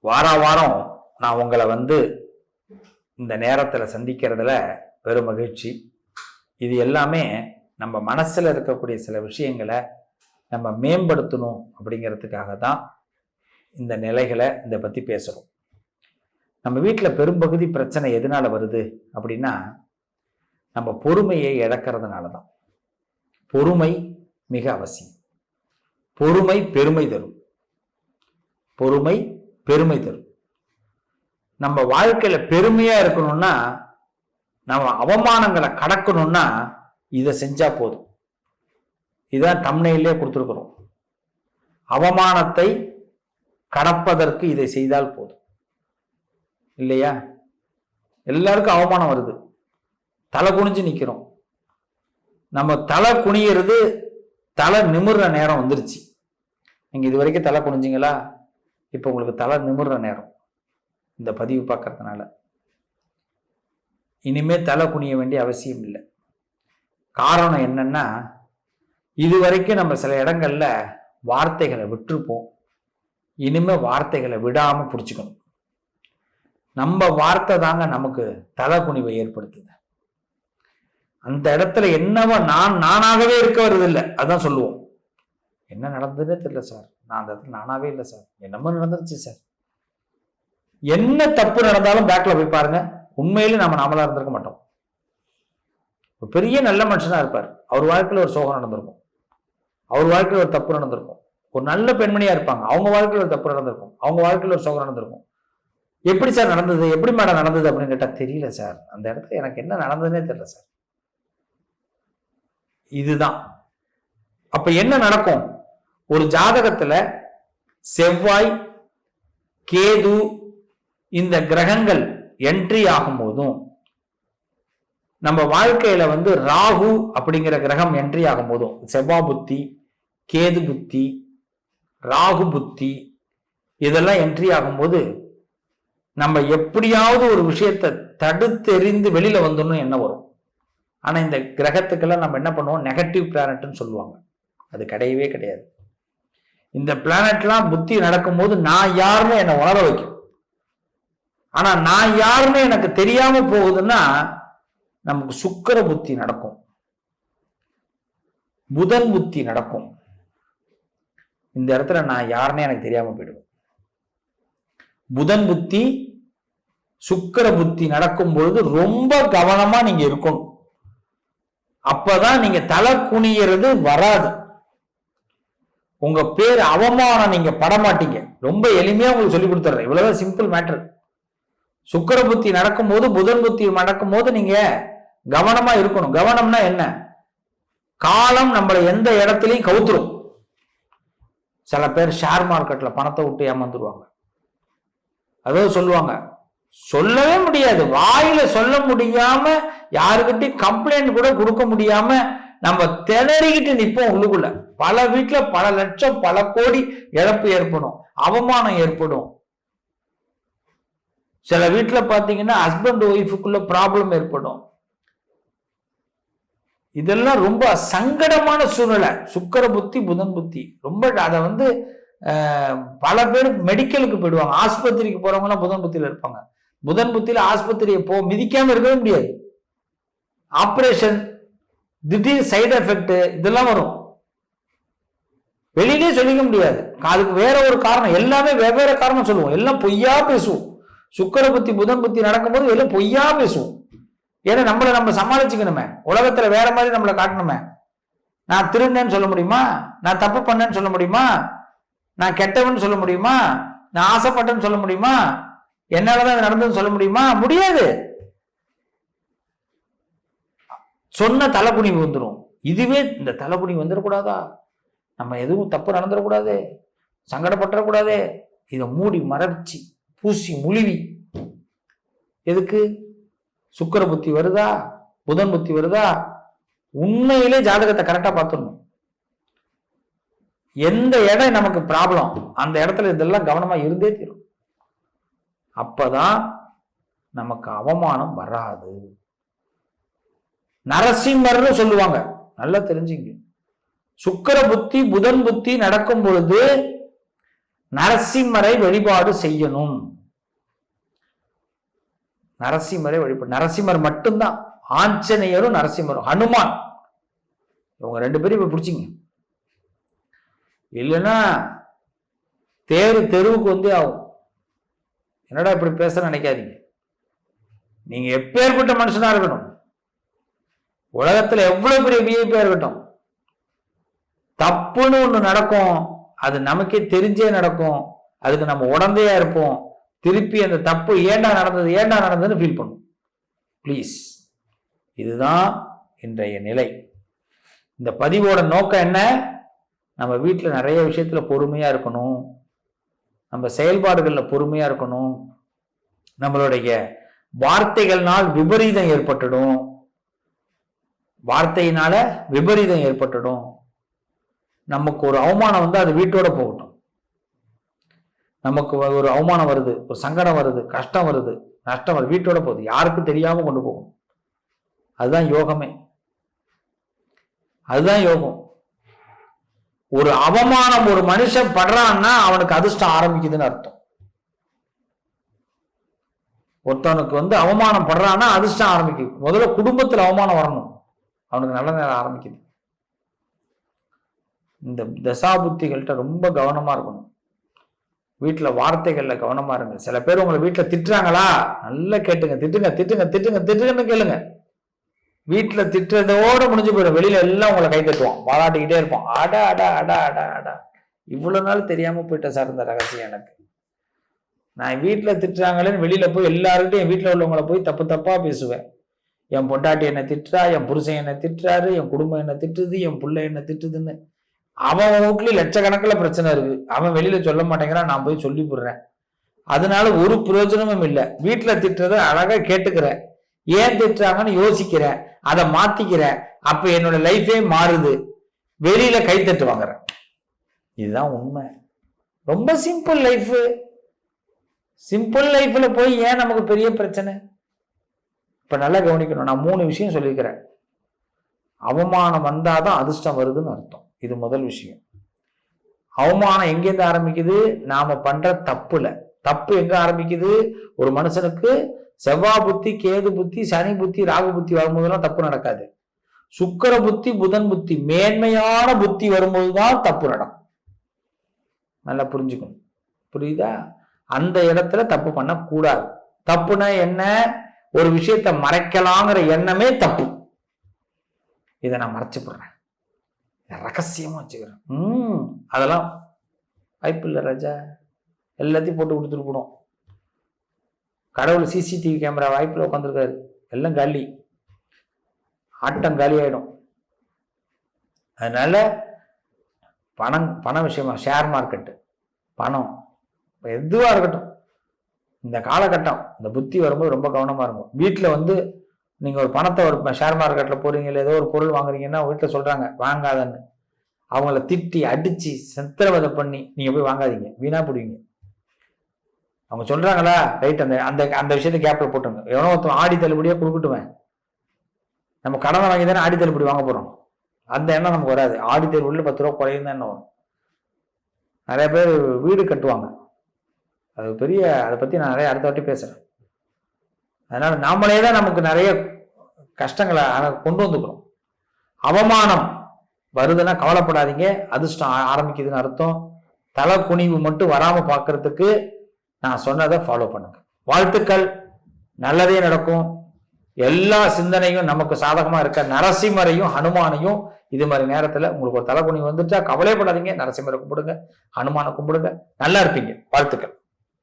வாரம் நான் உங்களை இந்த நேரத்தில் சந்திக்கிறதுல பெரும் மகிழ்ச்சி. இது எல்லாமே நம்ம மனசில் இருக்கக்கூடிய சில விஷயங்களை நம்ம மேம்படுத்தணும் அப்படிங்கிறதுக்காக தான் இந்த நிலைகளை இதை பற்றி பேசுகிறோம். நம்ம வீட்டில் பெரும்பகுதி பிரச்சனை எதனால வருது அப்படின்னா, நம்ம பொறுமையை இழக்கிறதுனால தான். பொறுமை மிக அவசியம். பொறுமை பெருமை தரும். பொறுமை பெருமை தரும். நம்ம வாழ்க்கையில பெருமையா இருக்கணும்னா, நம்ம அவமானங்களை கடக்கணும்னா இதை செஞ்சா போதும். இதான் தம்ப்நெயிலே கொடுத்துருக்கிறோம். அவமானத்தை கடப்பதற்கு இதை செய்தால் போதும். இல்லையா? எல்லாருக்கும் அவமானம் வருது, தலை குனிஞ்சு நிக்கிறோம். நம்ம தலை குனிகிறது, தலை நிமிர்ற நேரம் வந்துருச்சு. நீங்க இது வரைக்கும் தலை குனிஞ்சிங்களா? இப்ப உங்களுக்கு தலை நிமிர்ற நேரம். இந்த பதிவு பார்க்கறதுனால இனிமே தலை குனிய வேண்டிய அவசியம் இல்லை. காரணம் என்னன்னா, இது வரைக்கும் நம்ம சில இடங்கள்ல வார்த்தைகளை விட்டுருப்போம். இனிமே வார்த்தைகளை விடாம பிடிச்சுக்கணும். நம்ம வார்த்தை தாங்க நமக்கு தலை குனிவை ஏற்படுத்துது. அந்த இடத்துல என்னவோ நானாகவே இருக்க வருது இல்லை. அதான் சொல்லுவோம், என்ன நடந்ததுன்னே தெரியல சார், நான் அந்த இடத்துல நானாவே இல்லை சார், என்னமோ நடந்துருச்சு சார். என்ன தப்பு நடந்தாலும் பேக்ல போய் பாருங்க, உண்மையில நாமளா இருந்திருக்க மாட்டோம். ஒரு பெரிய நல்ல மனுஷனா இருப்பார், அவர் வாழ்க்கையில ஒரு சோகம் நடந்திருக்கும், அவர் வாழ்க்கையில ஒரு தப்பு நடந்திருக்கும். ஒரு நல்ல பெண்மணியா இருப்பாங்க, அவங்க வாழ்க்கையில ஒரு தப்பு நடந்திருக்கும், அவங்க வாழ்க்கையில ஒரு சோகம் நடந்திருக்கும். எப்படி சார் நடந்தது, எப்படி மேடம் நடந்தது அப்படின்னு கேட்டா, தெரியல சார், அந்த இடத்துல எனக்கு என்ன நடந்ததுன்னே தெரியல சார். இதுதான். அப்ப என்ன நடக்கும்? ஒரு ஜாதகத்துல செவ்வாய், கேது இந்த கிரகங்கள் என்ட்ரி ஆகும் போதும், நம்ம வாழ்க்கையில ராகு அப்படிங்கிற கிரகம் என்ட்ரி ஆகும் போதும், செவ்வாய் புத்தி, கேது புத்தி, ராகு புத்தி இதெல்லாம் என்ட்ரி ஆகும்போது நம்ம எப்படியாவது ஒரு விஷயத்தை தடுத்தெறிந்து வெளியில வந்துடணும் என்ன வரும். ஆனா இந்த கிரகத்துக்கெல்லாம் நம்ம என்ன பண்ணுவோம், நெகட்டிவ் பிளானட்னு சொல்லுவாங்க. அது கிடையவே கிடையாது. இந்த பிளானட்லாம் புத்தி நடக்கும்போது நான் யாருன்னு என்னை உணர வைக்கும். ஆனா நான் யாருன்னு எனக்கு தெரியாம போகுதுன்னா நமக்கு சுக்கிர புத்தி நடக்கும், புதன் புத்தி நடக்கும். இந்த இடத்துல நான் யாருன்னே எனக்கு தெரியாம போயிடுவேன். புதன் புத்தி, சுக்கிர புத்தி நடக்கும் பொழுது ரொம்ப கவனமா நீங்க இருக்கணும். அப்பதான் நீங்க தலை குனியறது வராது. உங்க பேர் அவமானம் நீங்க படமாட்டீங்க. ரொம்ப எளிமையா உங்களுக்கு சொல்லி கொடுத்துறேன், இவ்வளவுதான் சிம்பிள் மேட்டர். சுக்கிர புத்தி நடக்கும் போது, புதன் புத்தி நடக்கும் போது நீங்க கவனமா இருக்கணும். கவனம்னா என்ன? காலம் நம்மளை எந்த இடத்துலையும் கவுத்துரும். சில பேர் ஷேர் மார்க்கெட்ல பணத்தை விட்டு ஏமாந்துருவாங்க. அதாவது சொல்லுவாங்க, சொல்லவே முடியாது, வாயில சொல்ல முடியாம, யாருக்கிட்டையும் கம்ப்ளைண்ட் கூட கொடுக்க முடியாம நம்ம திணறிக்கிட்டு நிற்போம் உள்ளுக்குள்ள. பல வீட்டுல பல லட்சம் பல கோடி இழப்பு ஏற்படும், அவமானம் ஏற்படும். சில வீட்டுல பாத்தீங்கன்னா ஹஸ்பண்ட் ஒய்ஃபுக்குள்ள ப்ராப்ளம் ஏற்படும். இதெல்லாம் ரொம்ப சங்கடமான சூழ்நிலை. சுக்கிர புத்தி, புதன் புத்தி ரொம்ப அதை பல பேர் மெடிக்கலுக்கு போயிடுவாங்க. ஆஸ்பத்திரிக்கு போறவங்க எல்லாம் புதன் புத்தியில இருப்பாங்க. புதன் புத்தியில ஆஸ்பத்திரியை மிதிக்காம இருக்கவே முடியாது. ஆபரேஷன், திடீர் சைடு எஃபெக்ட் இதெல்லாம் வரும். வெளியிலே சொல்லிக்க முடியாது. அதுக்கு வேற ஒரு காரணம், எல்லாமே வெவ்வேறு காரணம் சொல்லுவோம். எல்லாம் பொய்யா பேசுவோம். சுக்கிர புத்தி, புதன் புத்தி நடக்கும்போது எல்லாம் பொய்யா பேசுவோம். ஏன்னா நம்மளை நம்ம சமாளிச்சுக்கணுமே, உலகத்துல வேற மாதிரி நம்மளை காட்டணுமே. நான் திருடனேன்னு சொல்ல முடியுமா? நான் தப்பு பண்ணேன்னு சொல்ல முடியுமா? நான் கெட்டவன்னு சொல்ல முடியுமா? நான் ஆசைப்பட்டேன்னு சொல்ல முடியுமா? என்னாலதான் அது நடந்ததுன்னு சொல்ல முடியுமா? முடியாது. சொன்ன தலைக்குனிவு வந்துடும். இதுவே இந்த தலைக்குனிவு வந்துடக்கூடாதா, நம்ம எதுவும் தப்பு நடந்துடக்கூடாது, சங்கடப்பட்டுறக்கூடாது, இதை மூடி மறைச்சி பூசி முழுவி, எதுக்கு? சுக்கிர புத்தி வருதா, புதன் புத்தி வருதா, உண்மையிலே ஜாதகத்தை கரெக்டா பார்த்துடணும். எந்த இடம் நமக்கு ப்ராப்ளம், அந்த இடத்துல இதெல்லாம் கவனமா இருந்தே தீரும். அப்பதான் நமக்கு அவமானம் வராது. நரசிம்மர்னு சொல்லுவாங்க, நல்லா தெரிஞ்சுங்க. சுக்கிர புத்தி, புதன் புத்தி நடக்கும் பொழுது நரசிம்மரை வழிபாடு செய்யணும். நரசிம்மரை வழிபாடு. நரசிம்மர் மட்டும்தான், ஆஞ்சநேயரும் நரசிம்மரும், ஹனுமான், இவங்க 2 பேரும் இப்ப பிடிச்சிங்க. இல்லைன்னா தெருவுக்கு வந்தே ஆகும். என்னடா இப்படி பேச நினைக்காதீங்க. நீங்க எப்பேற்பட்ட மனுஷனா இருக்கட்டும், உலகத்துல எவ்வளவு பெரிய விஐபியா இருக்கட்டும், தப்புன்னு ஒண்ணு நடக்கும், அது நமக்கே தெரிஞ்சே நடக்கும், அதுக்கு நம்ம உடந்தையா இருப்போம். திருப்பி அந்த தப்பு ஏண்டா நடந்ததுன்னு ஃபீல் பண்ணும். ப்ளீஸ், இதுதான் இன்றைய நிலை. இந்த பதிவோட நோக்கம் என்ன? நம்ம வீட்டில் நிறைய விஷயத்துல பொறுமையா இருக்கணும், நம்ம செயல்பாடுகளில் பொறுமையா இருக்கணும். நம்மளுடைய வார்த்தைகள்னால் விபரீதம் ஏற்பட்டுடும், வார்த்தையினால விபரீதம் ஏற்பட்டுடும். நமக்கு ஒரு அவமானம் வந்து அது வீட்டோட போகட்டும். நமக்கு ஒரு அவமானம் வருது, ஒரு சங்கடம் வருது, கஷ்டம் வருது, நஷ்டம் வருது, வீட்டோட போகுது, யாருக்கும் தெரியாம கொண்டு போகும். அதுதான் யோகமே, அதுதான் யோகம். ஒரு அவமானம் ஒரு மனுஷன் படுறான்னா அவனுக்கு அதிர்ஷ்டம் ஆரம்பிக்குதுன்னு அர்த்தம். ஒருத்தவனுக்கு வந்து அவமானம் படுறான்னா அதிர்ஷ்டம் ஆரம்பிக்குது. முதல்ல குடும்பத்தில் அவமானம் வரணும், அவனுக்கு நல்ல நேரம் ஆரம்பிக்குது. இந்த தசாபுத்திகள்கிட்ட ரொம்ப கவனமா இருக்கணும். வீட்டுல வார்த்தைகள்ல கவனமா இருங்க. சில பேர் உங்களை வீட்டுல திட்டுறாங்களா, நல்லா கேட்டுங்க, திட்டுங்கன்னு கேளுங்க. வீட்டுல திட்டுறதோட முடிஞ்சு போயிடும். வெளியில எல்லாம் உங்களை கை தட்டுவான், பாராட்டிக்கிட்டே இருப்பான். அடா அடா அடா அடா அடா, இவ்வளவு நாள் தெரியாம போயிட்ட சார் இந்த ரகசியம் எனக்கு. நான் வீட்டுல திட்டுறாங்களேன்னு வெளியில போய் எல்லாருக்கிட்டையும், என் வீட்டுல உள்ளவங்களை போய் தப்பா பேசுவேன். என் பொண்டாட்டி என்ன திட்டுறா, என் புருஷன் என்ன திட்டுறாரு, என் குடும்பம் என்ன திட்டுது, என் பிள்ளை என்ன திட்டுதுன்னு. அவன் வீட்லயும் லட்சக்கணக்கில் பிரச்சனை இருக்கு, அவன் வெளியில சொல்ல மாட்டேங்கிறான், நான் போய் சொல்லி போடுறேன். அதனால ஒரு பிரயோஜனமும் இல்லை. வீட்டுல திட்டுறத அழகா கேட்டுக்கிறேன், ஏன் திட்டுறாங்கன்னு யோசிக்கிறேன், அதை மாத்திக்கிறேன். அப்ப என்னோட லைஃபே மாறுது. வெளியில கைத்தட்டு வாங்குறேன். இதுதான் உண்மை. ரொம்ப சிம்பிள் லைஃப். சிம்பிள் லைஃப்ல போய் ஏன் நமக்கு பெரிய பிரச்சனை? இப்ப நல்லா கவனிக்கணும். நான் 3 விஷயம் சொல்லியிருக்கிறேன். அவமானம் வந்தாதான் அதிர்ஷ்டம் வருதுன்னு அர்த்தம். இது முதல் விஷயம். அவமானம் எங்கேருந்து ஆரம்பிக்குது? நாம பண்ற தப்புல. தப்பு எங்க ஆரம்பிக்குது? ஒரு மனுஷனுக்கு செவ்வாய் புத்தி, கேது புத்தி, சனி புத்தி, ராகு புத்தி வரும்போதெல்லாம் தப்பு நடக்காது. சுக்கிர புத்தி, புதன் புத்தி, மேன்மையான புத்தி வரும்போதுதான் தப்பு நடக்கும். நல்லா புரிஞ்சுக்கணும். புரியுதா? அந்த இடத்துல தப்பு பண்ணக்கூடாது. தப்புனா என்ன? ஒரு விஷயத்தை மறைக்கலாங்கிற எண்ணமே தப்பு. இதை நான் மறைச்சு போடுறேன், ரகசியமா வச்சுக்கிறேன். அதெல்லாம் வாய்ப்பு இல்லை ராஜா. எல்லாத்தையும் போட்டு கொடுத்துட்டு போடும். கடவுள் சிசிடிவி கேமரா வாய்ப்புல உட்காந்துருக்காரு, எல்லாம் காலி, ஆட்டம் காலி ஆயிடும். அதனால பண விஷயமா, ஷேர் மார்க்கெட்டு, பணம், எதுவா இருக்கட்டும், இந்த காலகட்டம் இந்த புத்தி வரும்போது ரொம்ப கவனமா இருக்கும். வீட்டுல வந்து நீங்க ஒரு பணத்தை ஒரு ஷேர் மார்க்கெட்ல போறீங்க, இல்லை ஏதோ ஒரு பொருள் வாங்குறீங்கன்னா வீட்டுல சொல்றாங்க வாங்காதன்னு, அவங்கள திட்டி அடிச்சு சித்திரவதை பண்ணி நீங்க போய் வாங்காதீங்க, வீணா போடுவீங்க. அவங்க சொல்றாங்களா, ரைட், அந்த விஷயத்த கேப்ல போட்டுங்க. எவனோ ஒருத்தன் ஆடி தள்ளுபடியா கொடுக்கட்டுவேன், நம்ம கடனை வாங்கி தானே ஆடி தள்ளுபடி வாங்க போறோம், அந்த எண்ணம் நமக்கு வராது. ஆடி தள்ளுபடியில் 10 ரூபா குறையும் தான் எண்ணம் வரும். நிறைய பேர் வீடு கட்டுவாங்க, அது பெரிய, அதை பத்தி நான் நிறைய அடுத்த வாட்டி பேசுறேன். அதனால நாமளே தான் நமக்கு நிறைய கஷ்டங்களை கொண்டு வந்துக்கிறோம். அவமானம் வருதுன்னா கவலைப்படாதீங்க, அதிர்ஷ்டம் ஆரம்பிக்குதுன்னு அர்த்தம். தலை குனிவு மட்டும் வராம பார்க்கறதுக்கு நான் சொன்னதை ஃபாலோ பண்ணுங்க. வாழ்த்துக்கள், நல்லதே நடக்கும். எல்லா சிந்தனையும் நமக்கு சாதகமா இருக்க நரசிம்மரையும் ஹனுமானையும் இது மாதிரி நேரத்துல உங்களுக்கு ஒரு தலை குனிவு வந்துட்டா கவலைப்படாதீங்க, நரசிம்மரை கும்பிடுங்க, ஹனுமானை கும்பிடுங்க, நல்லா இருப்பீங்க. வாழ்த்துக்கள்.